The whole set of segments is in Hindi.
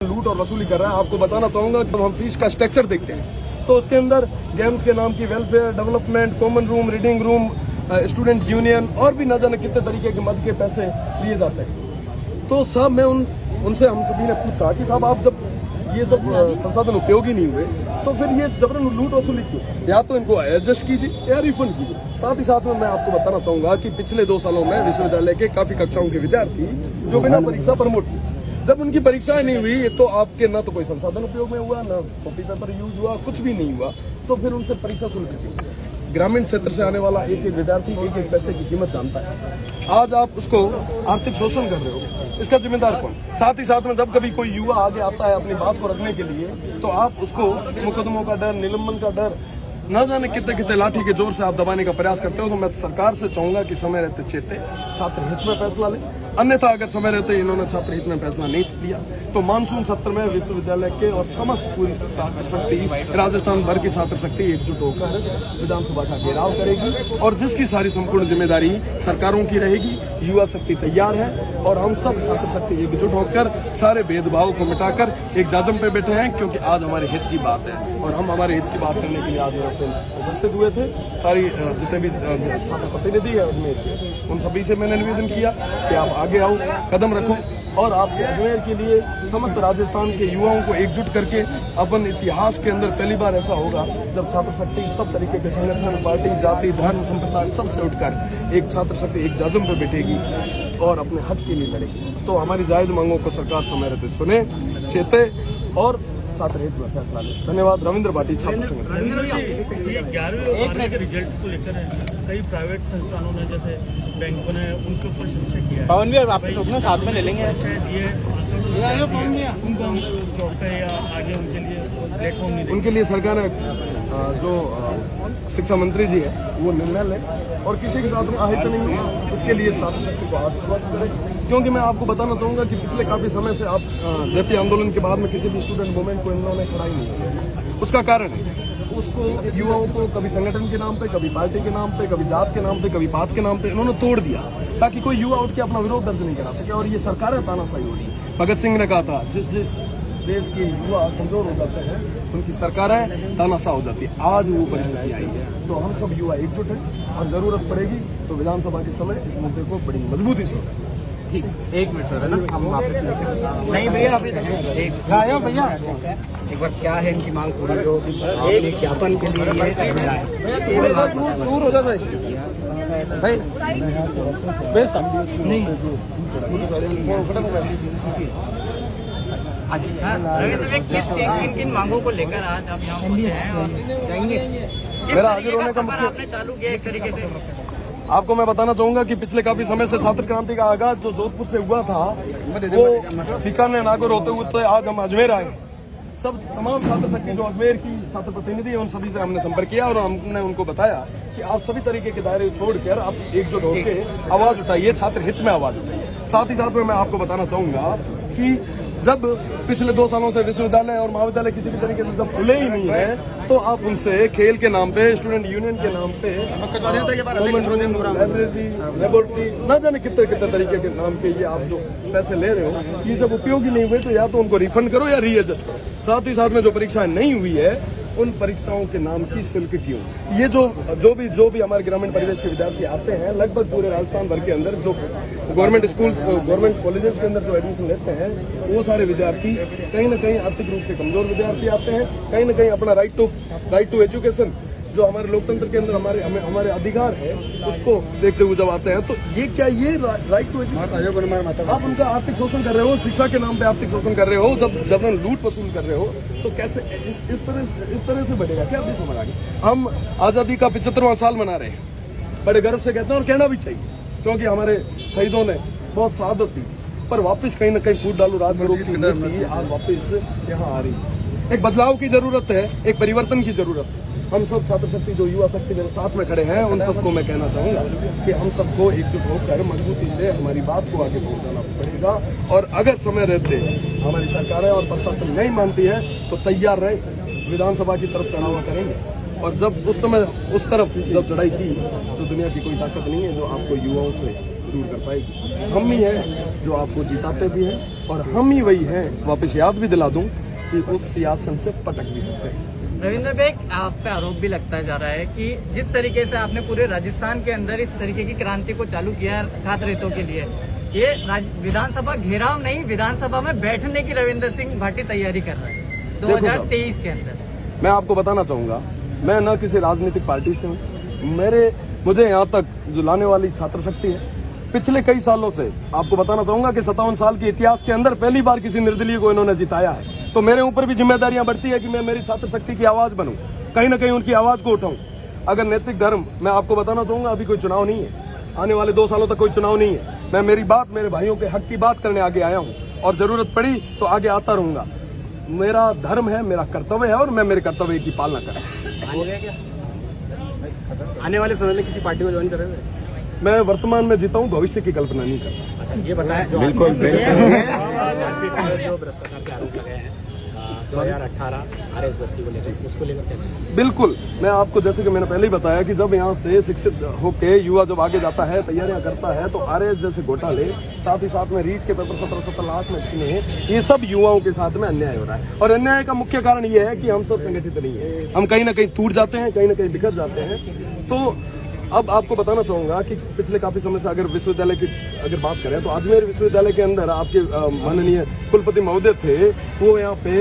लूट और वसूली कर रहा है। आपको बताना चाहूंगा कि हम फीस का स्ट्रक्चर देखते हैं तो उसके अंदर गेम्स के नाम की welfare, development, common room, reading room, student union और भी न जाने कितने तरीके के मद के पैसे लिए जाते हैं। तो साहब मैं उनसे हम सभी ने पूछा कि साहब आप जब ये सब संसाधन उपयोगी नहीं हुए तो फिर ये जबरन लूट वसूली क्यों? या तो इनको एडजस्ट कीजिए या रिफंड कीजिए। साथ ही साथ में मैं आपको बताना चाहूंगा कि पिछले 2 सालों में विश्वविद्यालय के काफी कक्षाओं के विद्यार्थी जो बिना परीक्षा प्रमोट हुए, जब उनकी परीक्षाएं नहीं हुई तो आपके ना तो कोई संसाधन उपयोग में हुआ, ना कॉपी पेपर यूज हुआ, कुछ भी नहीं हुआ, तो फिर उनसे परीक्षा शुल्क क्यों? ग्रामीण क्षेत्र से आने वाला एक एक विद्यार्थी एक एक पैसे की कीमत जानता है। आज आप उसको आर्थिक शोषण कर रहे हो, इसका जिम्मेदार कौन? साथ ही साथ में जब कभी कोई युवा आगे आता है अपनी बात को रखने के लिए तो आप उसको मुकदमों का डर, निलंबन का डर, न जाने कितने कितने लाठी के जोर से आप दबाने का प्रयास करते हो। तो मैं सरकार से चाहूंगा कि समय रहते चेते, छात्र हित में फैसला ले। अन्यथा अगर समय रहते इन्होंने छात्र हित में फैसला नहीं लिया तो मानसून सत्र में विश्वविद्यालय के और समस्त पूरी छात्र शक्ति, राजस्थान भर की छात्र शक्ति एकजुट होकर विधानसभा का घेराव करेगी और जिसकी सारी संपूर्ण जिम्मेदारी सरकारों की रहेगी। युवा शक्ति तैयार है और हम सब छात्र शक्ति एकजुट होकर सारे भेदभाव को मिटाकर एक जाजम पे बैठे हैं, क्योंकि आज हमारे हित की बात है और हम हमारे हित की बात करने के लिए आज उपस्थित हुए थे। सारी जितने भी छात्र प्रतिनिधि है उसमें उन सभी से मैंने निवेदन किया कि आप आगे आओ, कदम रखो और आप अजमेर के लिए समस्त राजस्थान के युवाओं को एकजुट करके अपन इतिहास के अंदर पहली बार ऐसा होगा जब छात्र शक्ति सब तरीके के संगठन, पार्टी, जाति, धर्म, संप्रदाय सबसे उठकर एक छात्र शक्ति एक जाजम पर बैठेगी और अपने हक के लिए लड़ेगी। तो हमारी जायज मांगों को सरकार समय रहते सुने, चेते और छात्र हित में फैसला ले। धन्यवाद। रविंद्र भाटी, छात्र संगठन। 11वीं के रिजल्ट को लेकर कई प्राइवेट संस्थानों ने जैसे बैंकों ने उनके ऊपर शिक्षा किया। पवन भी आप अपने साथ में ले लेंगे शायद ये उनको हम चौकते या आगे उनके लिए प्लेटफॉर्म नहीं उनके लिए सरकार जो शिक्षा मंत्री जी है वो निर्णय ले और किसी के साथ अहित नहीं हो, इसके लिए छात्र शक्ति को आश्वस्त करें। क्योंकि मैं आपको बताना चाहूंगा कि पिछले काफी समय से आप जेपी आंदोलन के बाद में किसी भी स्टूडेंट मूवमेंट को इन लोगों ने खड़ा ही नहीं किया। उसका कारण है उसको युवाओं को कभी संगठन के नाम पे, कभी पार्टी के नाम पे, कभी जात के नाम पे, कभी बात के नाम पे इन्होंने तोड़ दिया ताकि कोई युवा उठ के अपना विरोध दर्ज नहीं करा सके। और ये सरकारें तानाशाही हो रही। भगत सिंह ने कहा था जिस देश के युवा कमजोर हो जाते हैं उनकी सरकारें तानाशाह हो जाती है। आज वो परिस्थिति आई है तो हम सब युवा एकजुट हैं और जरूरत पड़ेगी तो विधानसभा के समय इस मुद्दे को बड़ी मजबूती से। ठीक, 1 मिनट सर है ना, हम वापस नहीं भैया भैया एक बार क्या है इनकी मांग पूरी जो एक ज्ञापन के लिए दूर हो जाए भाई किन मांगों को लेकर आज आप यहाँ पहुंचे हैं और जाएंगे? मेरा हाजिर होने का मुख्य आपने चालू किया एक तरीके से। आपको मैं बताना चाहूंगा कि पिछले काफी समय से छात्र क्रांति का आगाज जो जोधपुर से हुआ था वो बीकानेर नागौर होते हुए तो आज हम अजमेर आए। सब तमाम छात्र शक्ति जो अजमेर की छात्र प्रतिनिधि है उन सभी से हमने संपर्क किया और हमने उनको बताया कि आप सभी तरीके के दायरे छोड़कर आप एकजुट होकर आवाज उठाइए, छात्र हित में आवाज उठाइए। साथ ही साथ में मैं आपको बताना चाहूंगा कि जब पिछले 2 सालों से विश्वविद्यालय और महाविद्यालय किसी भी तरीके से जब खुले ही नहीं है तो आप उनसे खेल के नाम पे, स्टूडेंट यूनियन के नाम पे, लाइब्रेरी, लेबोरेटरी, न जाने कितने कितने तरीके के नाम पे ये आप जो पैसे ले रहे हो ये जब उपयोगी नहीं हुए तो या तो उनको रिफंड करो या रीएडजस्ट करो। साथ ही साथ में जो परीक्षाएं नहीं हुई है उन परीक्षाओं के नाम की शुल्क क्यों? ये जो भी हमारे ग्रामीण परिवेश के विद्यार्थी आते हैं लगभग पूरे राजस्थान भर के अंदर जो गवर्नमेंट स्कूल, गवर्नमेंट कॉलेजेस के अंदर जो एडमिशन लेते हैं वो सारे विद्यार्थी कहीं ना कहीं आर्थिक रूप से कमजोर विद्यार्थी आते हैं। कहीं ना कहीं अपना राइट टू एजुकेशन जो हमारे लोकतंत्र के अंदर हमारे अधिकार है उसको देखते हुए जब आते हैं तो ये क्या ये राइट टू एजुकेशन आप उनका आर्थिक शोषण कर रहे हो, शिक्षा के नाम पे आर्थिक शोषण कर रहे हो, जब लूट वसूल कर रहे हो तो कैसे इस तरह से बढ़ेगा क्या? अभी समझ आ गया। हम आजादी का 75वां साल मना रहे हैं, बड़े गर्व से कहते हैं और कहना भी चाहिए क्योंकि हमारे शहीदों ने बहुत शहादत दी, पर वापस कहीं ना कहीं फूट डालू राजगुरु की आज वापस यहाँ आ रही है। एक बदलाव की जरूरत है, एक परिवर्तन की जरूरत है। हम सब छात्र शक्ति जो युवा शक्ति मेरे साथ में खड़े हैं उन सबको मैं कहना चाहूंगा कि हम सबको एकजुट होकर मजबूती से हमारी बात को आगे पहुंचाना पड़ेगा और अगर समय रहते हमारी सरकारें और प्रशासन नहीं मानती है तो तैयार रहे, विधानसभा की तरफ चढ़ावा करेंगे। और जब उस समय उस तरफ जब चढ़ाई की तो दुनिया की कोई ताकत नहीं है जो आपको युवाओं से दूर कर पाएगी। हम ही हैं जो आपको जिताते भी हैं और हम ही वही हैं, वापस याद भी दिला दूं, कि उस सियासत से पटक भी सकते हैं। रविंद्र भाई, आप पे आरोप भी लगता जा रहा है कि जिस तरीके से आपने पूरे राजस्थान के अंदर इस तरीके की क्रांति को चालू किया है छात्र हितों के लिए, ये विधानसभा घेराव नहीं, विधानसभा में बैठने की रविंद्र सिंह भाटी तैयारी कर रहा है 2023 के अंदर। मैं आपको बताना चाहूंगा, मैं न किसी राजनीतिक पार्टी से हूँ, मुझे यहाँ तक जो लाने वाली छात्र शक्ति है, पिछले कई सालों से आपको बताना चाहूंगा कि 57 साल के इतिहास के अंदर पहली बार किसी निर्दलीय को इन्होंने जिताया है। तो मेरे ऊपर भी जिम्मेदारियां बढ़ती है कि मैं मेरी छात्र शक्ति की आवाज बनूं, कहीं ना कहीं उनकी आवाज को उठाऊं। अगर नैतिक धर्म, मैं आपको बताना चाहूंगा, अभी कोई चुनाव नहीं है, आने वाले 2 सालों तक कोई चुनाव नहीं है। मैं मेरी बात, मेरे भाइयों के हक की बात करने आगे आया हूं और जरूरत पड़ी तो आगे आता रहूंगा। मेरा धर्म है, मेरा कर्तव्य है और मैं मेरे कर्तव्य की पालना करूंगा। आने वाले समय में किसी पार्टी को ज्वाइन करेंगे? मैं वर्तमान में जीता हूं, भविष्य की कल्पना नहीं करता। अच्छा, ये बताएं, बिल्कुल जो भ्रष्टाचार के आरोप लगे हैं 2018 RS भर्ती को लेकर, उसको लेकर क्या? बिल्कुल, मैं आपको जैसे कि मैंने पहले ही बताया कि जब यहाँ से शिक्षित होके युवा जब आगे जाता है, तैयारियां करता है, तो RS जैसे घोटाले, साथ ही साथ में रीट के पेपर 17 लाख में कितने हैं, ये सब युवाओं के साथ में अन्याय हो रहा है। और अन्याय का मुख्य कारण ये है कि हम सब संगठित नहीं है, हम कहीं ना कहीं टूट जाते हैं, कहीं ना कहीं बिखर जाते हैं। तो अब आपको बताना चाहूंगा कि पिछले काफी समय से अगर विश्वविद्यालय की अगर बात करें तो अजमेर विश्वविद्यालय के अंदर आपके माननीय कुलपति महोदय थे, वो यहाँ पे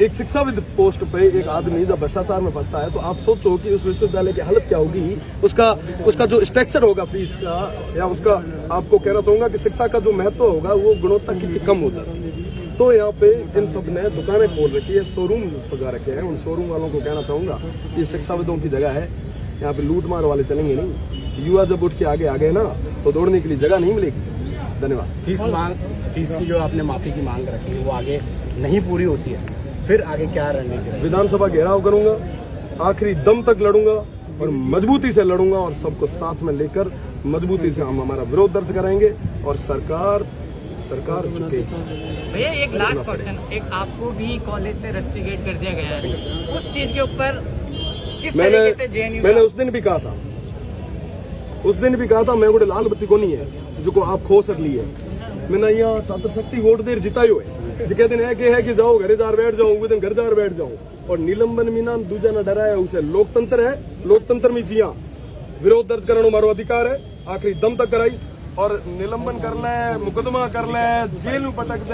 एक शिक्षाविद पोस्ट पे एक आदमी जब भ्रष्टाचार में फंसता है, तो आप सोचो कि उस विश्वविद्यालय की हालत क्या होगी, उसका जो स्ट्रक्चर होगा फीस का, या उसका आपको कहना चाहूंगा कि शिक्षा का जो महत्व होगा वो गुणवत्ता कितनी कम हो जाती है। तो यहाँ पे इन सब ने दुकानें खोल रखी है, शोरूम सजा रखे हैं। उन शोरूम वालों को कहना चाहूंगा कि शिक्षाविदों की जगह है, यहाँ पे लूट मार वाले चलेंगे नहीं। युवा जब उठ के आगे आ गए ना, तो दौड़ने के लिए जगह नहीं मिलेगी। धन्यवाद। फीस की जो आपने माफी की मांग रखी है वो आगे नहीं पूरी होती है, फिर आगे क्या रणनीति है? विधानसभा घेराव करूंगा, आखिरी दम तक लड़ूंगा और मजबूती से लड़ूंगा और सबको साथ में लेकर मजबूती से हम हमारा विरोध दर्ज कराएंगे और सरकार झुकेगी। भैया, एक लास्ट क्वेश्चन, एक आपको भी कॉलेज से रस्टिकेट कर दिया गया है, उस चीज के ऊपर मैंने उस दिन भी कहा था, मैं गोटे लाल बत्ती को नहीं है जो को आप खो सकली है। मैंने यहाँ छात्र शक्ति वोट देर जिताई हुए जिके दिन है कि जाओ घरे जार बैठ जाओ, वो दिन घर जार बैठ जाओ। और निलंबन मीना दूजा न डराया, उसे लोकतंत्र है, लोकतंत्र में जिया विरोध दर्ज करना हमारा अधिकार है, आखिरी दम तक कराई और निलंबन कर ले, मुकदमा कर ले, जेल में पटक दे।